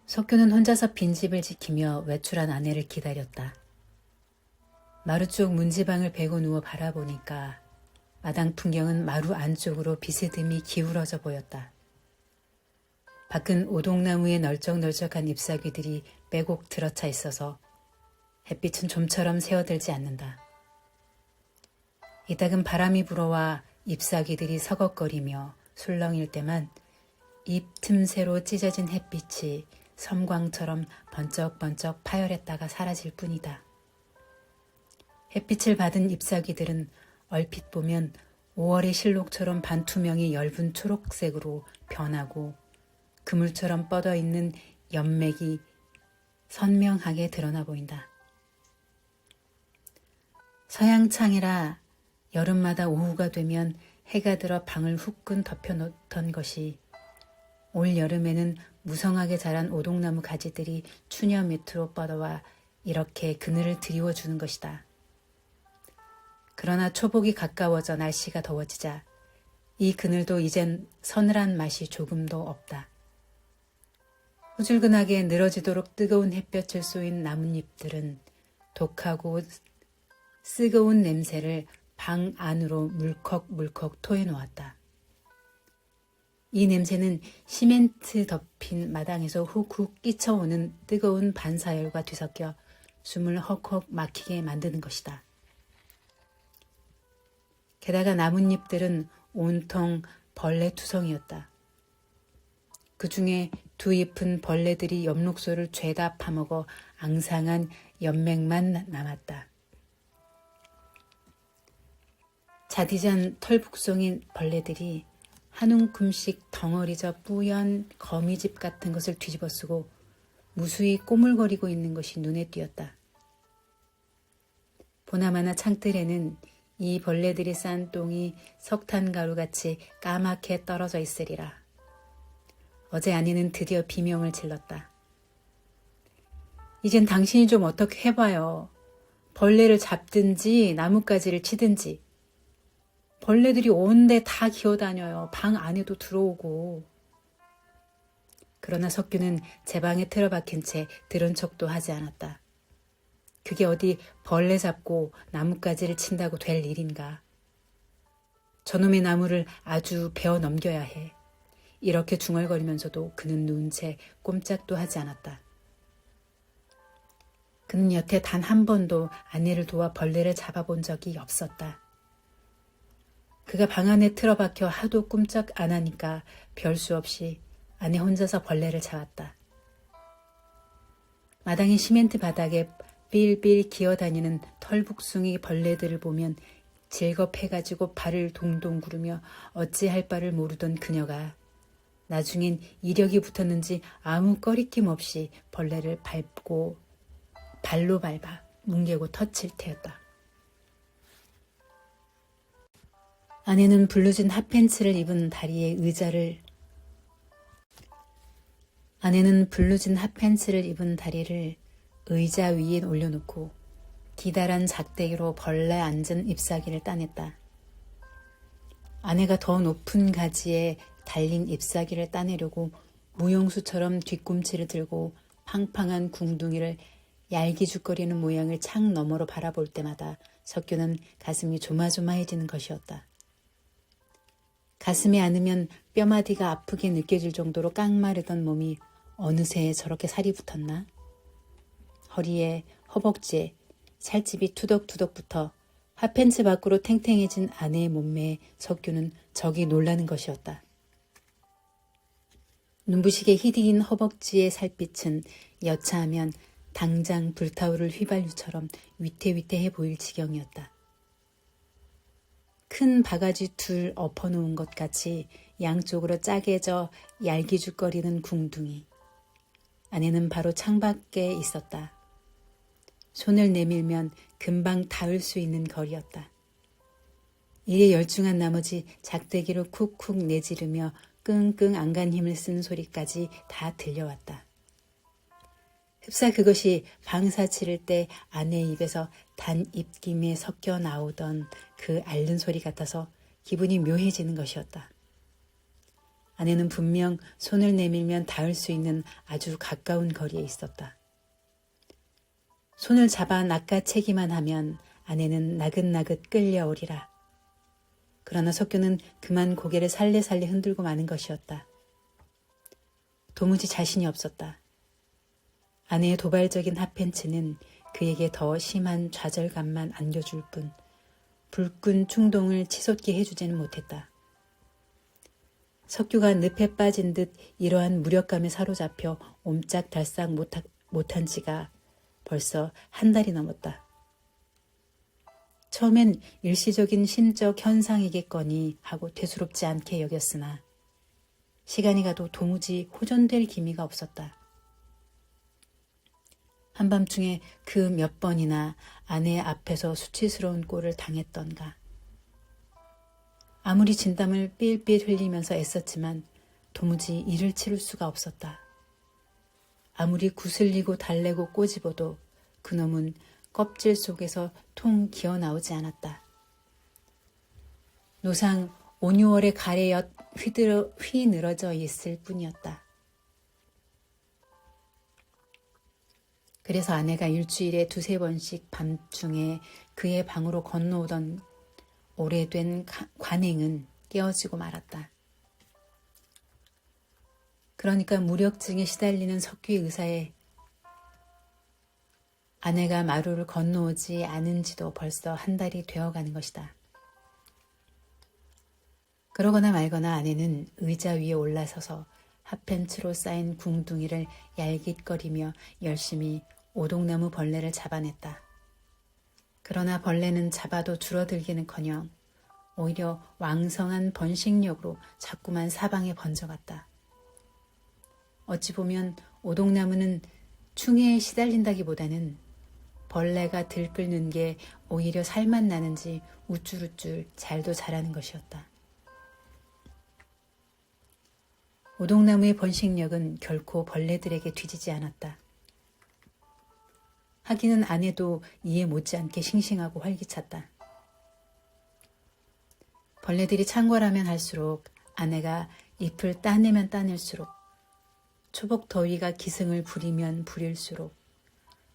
석규는 혼자서 빈집을 지키며 외출한 아내를 기다렸다. 마루 쪽 문지방을 베고 누워 바라보니까 마당 풍경은 마루 안쪽으로 비스듬히 기울어져 보였다. 밖은 오동나무의 널쩍널쩍한 잎사귀들이 빼곡 들어차 있어서 햇빛은 좀처럼 새어들지 않는다. 이따금 바람이 불어와 잎사귀들이 서걱거리며 술렁일 때만 잎 틈새로 찢어진 햇빛이 섬광처럼 번쩍번쩍 파열했다가 사라질 뿐이다. 햇빛을 받은 잎사귀들은 얼핏 보면 5월의 실록처럼 반투명이 엷은 초록색으로 변하고 그물처럼 뻗어있는 연맥이 선명하게 드러나 보인다. 서양창이라 여름마다 오후가 되면 해가 들어 방을 후끈 덮여놓던 것이 올 여름에는 무성하게 자란 오동나무 가지들이 추녀 밑으로 뻗어와 이렇게 그늘을 드리워주는 것이다. 그러나 초복이 가까워져 날씨가 더워지자 이 그늘도 이젠 서늘한 맛이 조금도 없다. 후줄근하게 늘어지도록 뜨거운 햇볕을 쏘인 나뭇잎들은 독하고 쓰거운 냄새를 방 안으로 물컥물컥 토해놓았다. 이 냄새는 시멘트 덮인 마당에서 훅훅 끼쳐오는 뜨거운 반사열과 뒤섞여 숨을 헉헉 막히게 만드는 것이다. 게다가 나뭇잎들은 온통 벌레투성이었다. 그 중에 두 잎은 벌레들이 엽록소를 죄다 파먹어 앙상한 연맥만 남았다. 자디잔 털북송인 벌레들이 한 움큼씩 덩어리져 뿌연 거미집 같은 것을 뒤집어 쓰고 무수히 꼬물거리고 있는 것이 눈에 띄었다. 보나마나 창틀에는 이 벌레들이 싼 똥이 석탄가루같이 까맣게 떨어져 있으리라. 어제 아내는 드디어 비명을 질렀다. 이젠 당신이 좀 어떻게 해봐요. 벌레를 잡든지 나뭇가지를 치든지. 벌레들이 온데 다 기어다녀요. 방 안에도 들어오고. 그러나 석규는 제 방에 틀어박힌 채 들은 척도 하지 않았다. 그게 어디 벌레 잡고 나뭇가지를 친다고 될 일인가. 저놈의 나무를 아주 베어 넘겨야 해. 이렇게 중얼거리면서도 그는 누운 채 꼼짝도 하지 않았다. 그는 여태 단 한 번도 아내를 도와 벌레를 잡아본 적이 없었다. 그가 방 안에 틀어박혀 하도 꼼짝 안 하니까 별 수 없이 아내 혼자서 벌레를 잡았다. 마당의 시멘트 바닥에 삘삘 기어다니는 털북숭이 벌레들을 보면 질겁해가지고 발을 동동 구르며 어찌할 바를 모르던 그녀가 나중엔 이력이 붙었는지 아무 꺼리낌 없이 벌레를 발로 밟아 뭉개고 터칠 테였다. 아내는 블루진 핫팬츠를 입은 다리에 의자 위에 올려놓고 기다란 작대기로 벌레 앉은 잎사귀를 따냈다. 아내가 더 높은 가지에 달린 잎사귀를 따내려고 무용수처럼 뒤꿈치를 들고 팡팡한 궁둥이를 얄기죽거리는 모양을 창 너머로 바라볼 때마다 석규는 가슴이 조마조마해지는 것이었다. 가슴에 안으면 뼈마디가 아프게 느껴질 정도로 깡마르던 몸이 어느새 저렇게 살이 붙었나? 허리에 허벅지에 살집이 투덕투덕 붙어 핫팬츠 밖으로 탱탱해진 아내의 몸매에 석규는 적이 놀라는 것이었다. 눈부시게 희디긴 허벅지의 살빛은 여차하면 당장 불타오를 휘발유처럼 위태위태해 보일 지경이었다. 큰 바가지 둘 엎어놓은 것 같이 양쪽으로 짜게져 얄기죽거리는 궁둥이. 아내는 바로 창밖에 있었다. 손을 내밀면 금방 닿을 수 있는 거리였다. 일에 열중한 나머지 작대기로 쿡쿡 내지르며 끙끙 안간 힘을 쓴 소리까지 다 들려왔다. 흡사 그것이 방사 치를 때 아내의 입에서 단 입김에 섞여 나오던 그 앓는 소리 같아서 기분이 묘해지는 것이었다. 아내는 분명 손을 내밀면 닿을 수 있는 아주 가까운 거리에 있었다. 손을 잡아 낚아채기만 하면 아내는 나긋나긋 끌려오리라. 그러나 석규는 그만 고개를 살레살레 흔들고 마는 것이었다. 도무지 자신이 없었다. 아내의 도발적인 핫팬츠는 그에게 더 심한 좌절감만 안겨줄 뿐 불끈 충동을 치솟게 해주지는 못했다. 석규가 늪에 빠진 듯 이러한 무력감에 사로잡혀 옴짝달싹 못한 지가 벌써 한 달이 넘었다. 처음엔 일시적인 심적 현상이겠거니 하고 대수롭지 않게 여겼으나 시간이 가도 도무지 호전될 기미가 없었다. 한밤중에 그 몇 번이나 아내 앞에서 수치스러운 꼴을 당했던가. 아무리 진땀을 삘삘 흘리면서 애썼지만 도무지 이를 치를 수가 없었다. 아무리 구슬리고 달래고 꼬집어도 그놈은 껍질 속에서 통 기어나오지 않았다. 노상 5, 6월의 가래엿 휘늘어져 있을 뿐이었다. 그래서 아내가 일주일에 2~3번씩 밤중에 그의 방으로 건너오던 오래된 관행은 깨어지고 말았다. 그러니까 무력증에 시달리는 석규의 의사에 아내가 마루를 건너오지 않은 지도 벌써 한 달이 되어가는 것이다. 그러거나 말거나 아내는 의자 위에 올라서서 핫팬츠로 쌓인 궁둥이를 얄깃거리며 열심히 오동나무 벌레를 잡아냈다. 그러나 벌레는 잡아도 줄어들기는커녕 오히려 왕성한 번식력으로 자꾸만 사방에 번져갔다. 어찌 보면 오동나무는 충해에 시달린다기보다는 벌레가 들끓는 게 오히려 살맛 나는지 우쭐우쭐 잘도 자라는 것이었다. 오동나무의 번식력은 결코 벌레들에게 뒤지지 않았다. 하기는 아내도 이에 못지않게 싱싱하고 활기찼다. 벌레들이 창궐하면 할수록 아내가 잎을 따내면 따낼수록 초복 더위가 기승을 부리면 부릴수록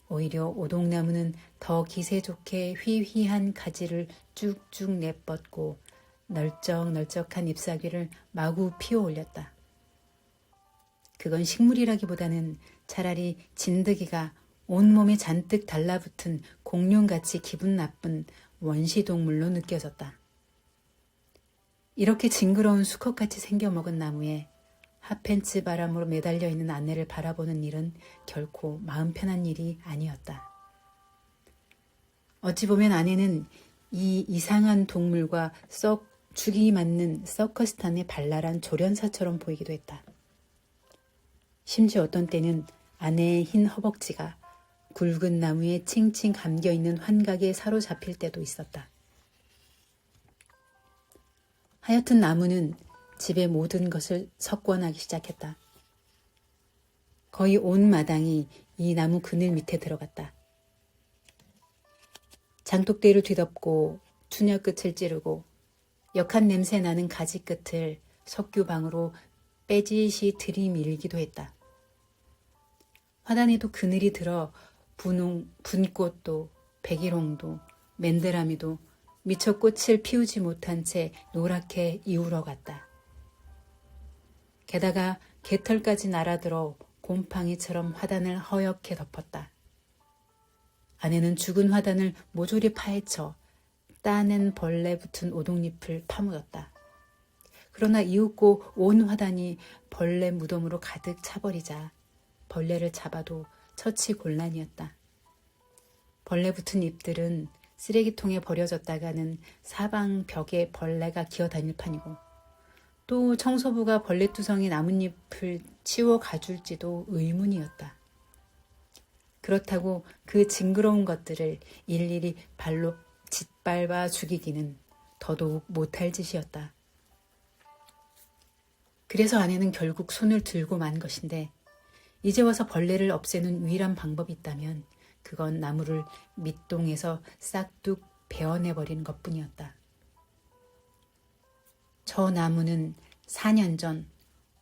오히려 오동나무는 더 기세 좋게 휘휘한 가지를 쭉쭉 내뻗고 널쩍널쩍한 잎사귀를 마구 피워 올렸다. 그건 식물이라기보다는 차라리 진드기가 온몸에 잔뜩 달라붙은 공룡같이 기분 나쁜 원시동물로 느껴졌다. 이렇게 징그러운 수컷같이 생겨먹은 나무에 핫팬츠 바람으로 매달려 있는 아내를 바라보는 일은 결코 마음 편한 일이 아니었다. 어찌 보면 아내는 이 이상한 동물과 썩 죽이 맞는 서커스탄의 발랄한 조련사처럼 보이기도 했다. 심지어 어떤 때는 아내의 흰 허벅지가 굵은 나무에 칭칭 감겨있는 환각에 사로잡힐 때도 있었다. 하여튼 나무는 집의 모든 것을 석권하기 시작했다. 거의 온 마당이 이 나무 그늘 밑에 들어갔다. 장독대를 뒤덮고 추녀 끝을 찌르고 역한 냄새 나는 가지 끝을 석규 방으로 빼짓이 들이밀기도 했다. 화단에도 그늘이 들어 분꽃도 백일홍도 맨드라미도 미처 꽃을 피우지 못한 채 노랗게 이울어갔다. 게다가 개털까지 날아들어 곰팡이처럼 화단을 허옇게 덮었다. 아내는 죽은 화단을 모조리 파헤쳐 따낸 벌레 붙은 오동잎을 파묻었다. 그러나 이윽고 온 화단이 벌레 무덤으로 가득 차버리자 벌레를 잡아도 처치곤란이었다. 벌레 붙은 잎들은 쓰레기통에 버려졌다가는 사방 벽에 벌레가 기어다닐 판이고 또 청소부가 벌레투성이 나뭇잎을 치워 가줄지도 의문이었다. 그렇다고 그 징그러운 것들을 일일이 발로 짓밟아 죽이기는 더더욱 못할 짓이었다. 그래서 아내는 결국 손을 들고 만 것인데 이제 와서 벌레를 없애는 유일한 방법이 있다면 그건 나무를 밑동에서 싹둑 베어내버리는 것뿐이었다. 저 나무는 4년 전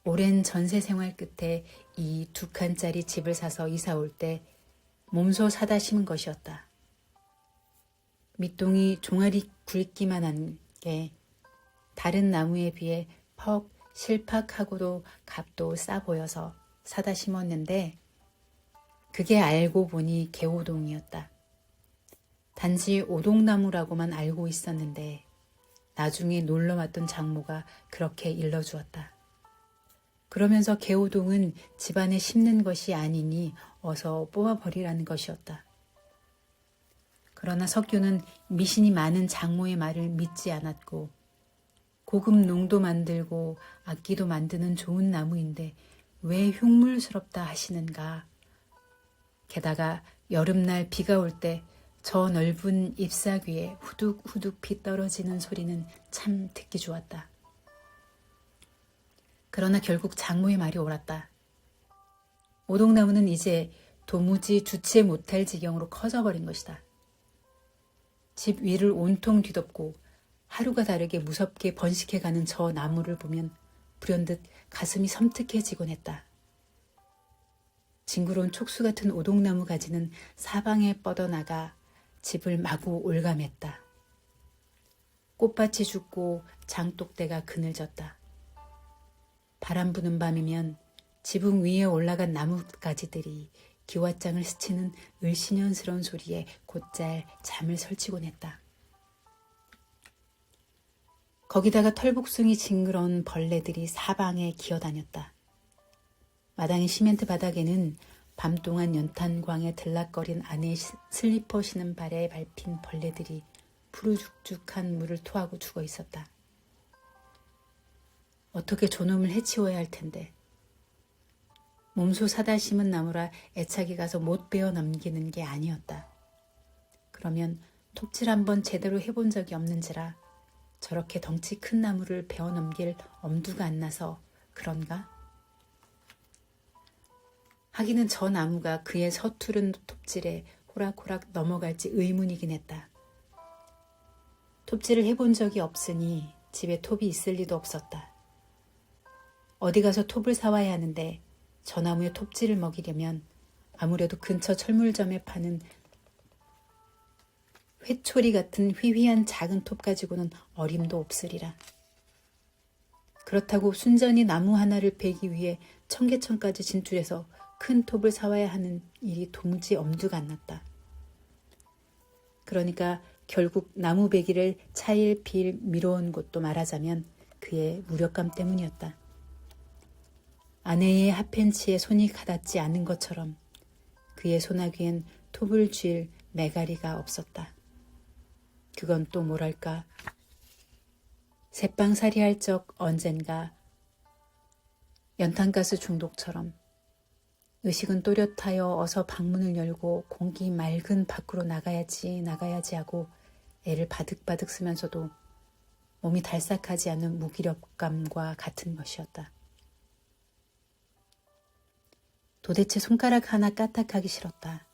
오랜 전세 생활 끝에 이 2칸짜리 집을 사서 이사 올 때 몸소 사다 심은 것이었다. 밑동이 종아리 굵기만 한 게 다른 나무에 비해 퍽 실팍하고도 값도 싸 보여서 사다 심었는데 그게 알고 보니 개오동이었다. 단지 오동나무라고만 알고 있었는데 나중에 놀러 왔던 장모가 그렇게 일러주었다. 그러면서 개오동은 집안에 심는 것이 아니니 어서 뽑아버리라는 것이었다. 그러나 석규는 미신이 많은 장모의 말을 믿지 않았고 고급 농도 만들고 악기도 만드는 좋은 나무인데 왜 흉물스럽다 하시는가. 게다가 여름날 비가 올 때 저 넓은 잎사귀 위에 후둑후둑 비 떨어지는 소리는 참 듣기 좋았다. 그러나 결국 장모의 말이 옳았다. 오동나무는 이제 도무지 주체 못할 지경으로 커져버린 것이다. 집 위를 온통 뒤덮고 하루가 다르게 무섭게 번식해가는 저 나무를 보면 불현듯 가슴이 섬뜩해지곤 했다. 징그러운 촉수 같은 오동나무 가지는 사방에 뻗어나가 집을 마구 올가맸다. 꽃밭이 죽고 장독대가 그늘졌다. 바람 부는 밤이면 지붕 위에 올라간 나뭇가지들이 기왓장을 스치는 을씨년스러운 소리에 곧잘 잠을 설치곤 했다. 거기다가 털복숭이 징그러운 벌레들이 사방에 기어다녔다. 마당의 시멘트 바닥에는 밤동안 연탄광에 들락거린 아내의 슬리퍼 신은 발에 밟힌 벌레들이 푸르죽죽한 물을 토하고 죽어 있었다. 어떻게 저놈을 해치워야 할 텐데. 몸소 사다 심은 나무라 애착이 가서 못 베어 넘기는 게 아니었다. 그러면 톱질 한번 제대로 해본 적이 없는지라 저렇게 덩치 큰 나무를 베어 넘길 엄두가 안 나서 그런가? 하기는 저 나무가 그의 서투른 톱질에 호락호락 넘어갈지 의문이긴 했다. 톱질을 해본 적이 없으니 집에 톱이 있을 리도 없었다. 어디 가서 톱을 사와야 하는데 저 나무에 톱질을 먹이려면 아무래도 근처 철물점에 파는 회초리 같은 휘휘한 작은 톱 가지고는 어림도 없으리라. 그렇다고 순전히 나무 하나를 베기 위해 청계천까지 진출해서 큰 톱을 사와야 하는 일이 도무지 엄두가 안 났다. 그러니까 결국 나무 베기를 차일피일 미뤄온 것도 말하자면 그의 무력감 때문이었다. 아내의 핫팬츠에 손이 가닿지 않은 것처럼 그의 소나귀엔 톱을 쥘 매가리가 없었다. 그건 또 뭐랄까. 새빵살이 할 적 언젠가 연탄가스 중독처럼 의식은 또렷하여 어서 방문을 열고 공기 맑은 밖으로 나가야지 하고 애를 바득바득 쓰면서도 몸이 달싹하지 않은 무기력감과 같은 것이었다. 도대체 손가락 하나 까딱하기 싫었다.